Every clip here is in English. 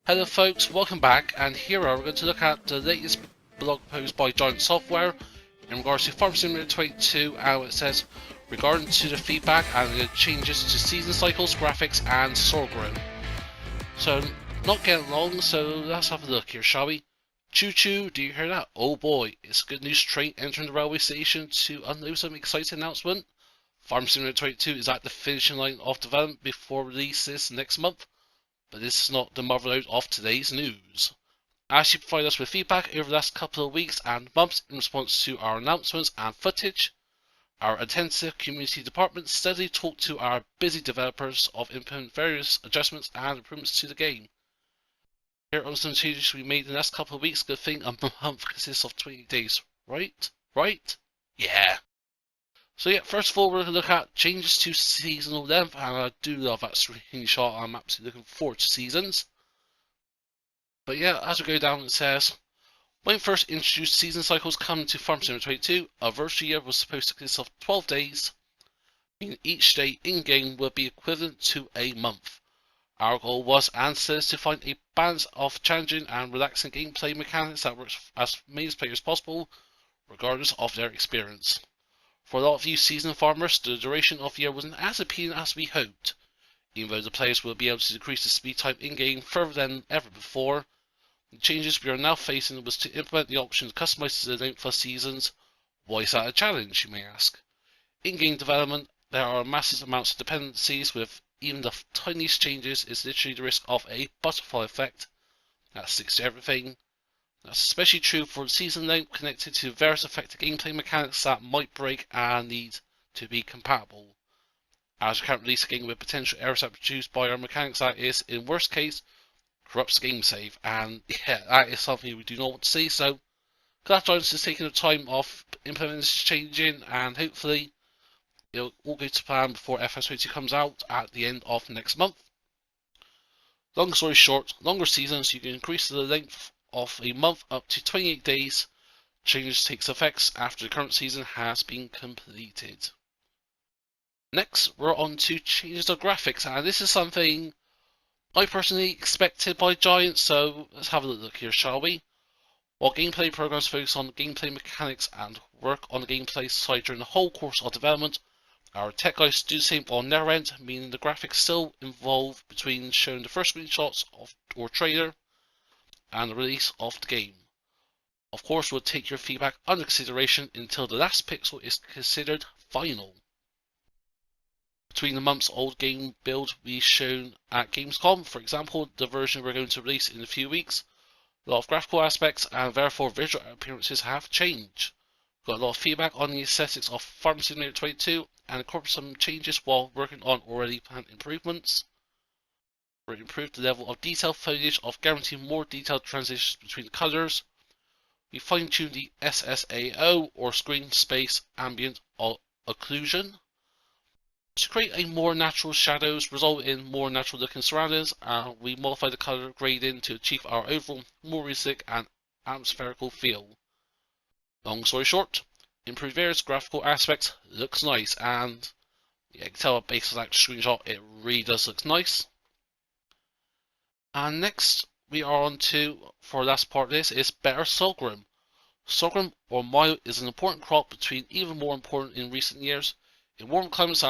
Hello folks, welcome back, and here we're going to look at the latest blog post by Giant Software in regards to Farm Simulator 22, and it says regarding to the feedback and the changes to season cycles, graphics and Sorghum. So not getting long, so let's have a look here, shall we? Choo choo, do you hear that? Oh boy, it's a good news train entering the railway station to unload some exciting announcement. Farm Simulator 22 is at the finishing line of development before releases next month. But this is not the motherload of today's news. As you provide us with feedback over the last couple of weeks and months in response to our announcements and footage, our attentive community department steadily talked to our busy developers of implementing various adjustments and improvements to the game. Here are some changes we made in the last couple of weeks. Good thing a month consists of 28 days, right? Right? Yeah. So yeah, first of all, we're going to look at changes to seasonal length, and I do love that screenshot. I'm absolutely looking forward to seasons. But yeah, as we go down, it says, when first introduced, season cycles come to Farm Simulator 22, a virtual year was supposed to consist of 12 days, meaning each day in-game will be equivalent to a month. Our goal was and still is to find a balance of challenging and relaxing gameplay mechanics that works as many players as possible, regardless of their experience. For a lot of you seasoned farmers, the duration of the year wasn't as appealing as we hoped. Even though the players will be able to decrease the speed time in-game further than ever before, the changes we are now facing was to implement the option to customize the length for seasons. Why is that a challenge, you may ask? In-game development, there are massive amounts of dependencies, with even the tiniest changes is literally the risk of a butterfly effect that sticks to everything. That's especially true for the season length connected to various affected gameplay mechanics that might break and need to be compatible. As we can't release a game with potential errors that are produced by our mechanics, that is, in worst case, corrupts game save, and yeah, that is something we do not want to see. So glad Giants is taking the time off implementing this changing, and hopefully it'll all go to plan before FS22 comes out at the end of next month. Long story short, longer seasons, you can increase the length of a month up to 28 days. Changes takes effects after the current season has been completed. Next, we're on to changes of graphics, and this is something I personally expected by Giants, so let's have a look here, shall we? While gameplay programs focus on gameplay mechanics and work on the gameplay side during the whole course of development, our tech guys do the same on their end, meaning the graphics still involve between showing the first screenshots of or trailer and the release of the game. Of course, we'll take your feedback under consideration until the last pixel is considered final. Between the months old game build we shown at Gamescom, for example, the version we're going to release in a few weeks, a lot of graphical aspects and therefore visual appearances have changed. Got a lot of feedback on the aesthetics of Farm Simulator 22 and incorporated some changes while working on already planned improvements. We improved the level of detail foliage of guaranteeing more detailed transitions between the colours. We fine-tuned the SSAO or screen space ambient occlusion to create a more natural shadows, result in more natural looking surroundings. We modified the color grading to achieve our overall more realistic and atmospherical feel. Long story short, improved various graphical aspects, looks nice, and yeah, you can tell based on that screenshot, it really does look nice. And next, we are on to, for the last part of this, is better sorghum. Sorghum or milo is an important crop, between even more important in recent years. In warm climates,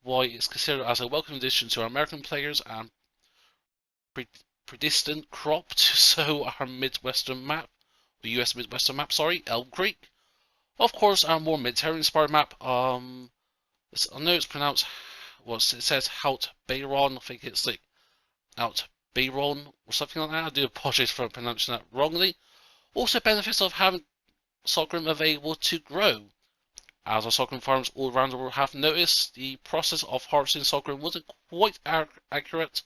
why it's considered as a welcome addition to our American players and predestined crop to sow our Midwestern map, or US Midwestern map, sorry, Elm Creek. Of course, our more Mediterranean inspired map, I know it's pronounced, well, it says Hout Bayron, I think it's like Out Bayron or something like that. I do apologize for pronouncing that wrongly. Also, benefits of having sorghum available to grow. As our sorghum farms all around the world have noticed, the process of harvesting sorghum wasn't quite accurate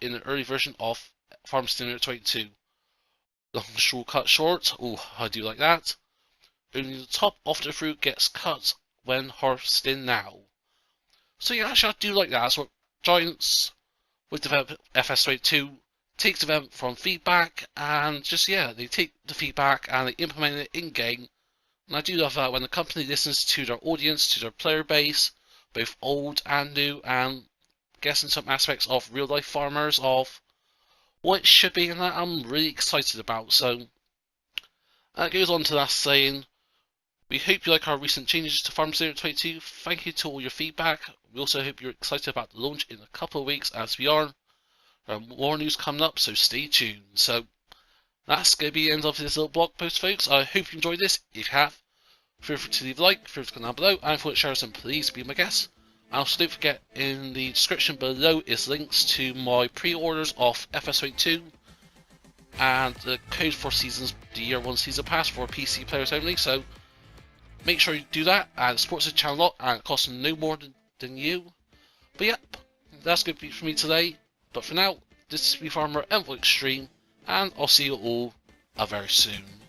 in the early version of Farm Simulator 22. Long straw cut short, oh, I do like that. Only the top of the fruit gets cut when harvesting now. So yeah, actually I do like that. That's what Giants with development FS22 takes development from feedback, and just yeah, they take the feedback and they implement it in game. And I do love that when the company listens to their audience, to their player base, both old and new, and guessing some aspects of real life farmers, of what it should be, and that I'm really excited about. So that goes on to that saying, we hope you like our recent changes to Farm Simulator 22. Thank you to all your feedback. We also hope you're excited about the launch in a couple of weeks, as we are. More news coming up, so stay tuned. So that's going to be the end of this little blog post, folks. I hope you enjoyed this. If you have, feel free to leave a like, feel free to comment down below, and if you want to share some, please be my guest. And also don't forget, in the description below is links to my pre-orders of FS22 and the code for Seasons, the Year 1 Season Pass for PC players only. So make sure you do that and support the channel a lot, and it costs no more than you. But yep, that's going to be it for me today. But for now, this is me, Farmer EnvoyXtreme, and I'll see you all very soon.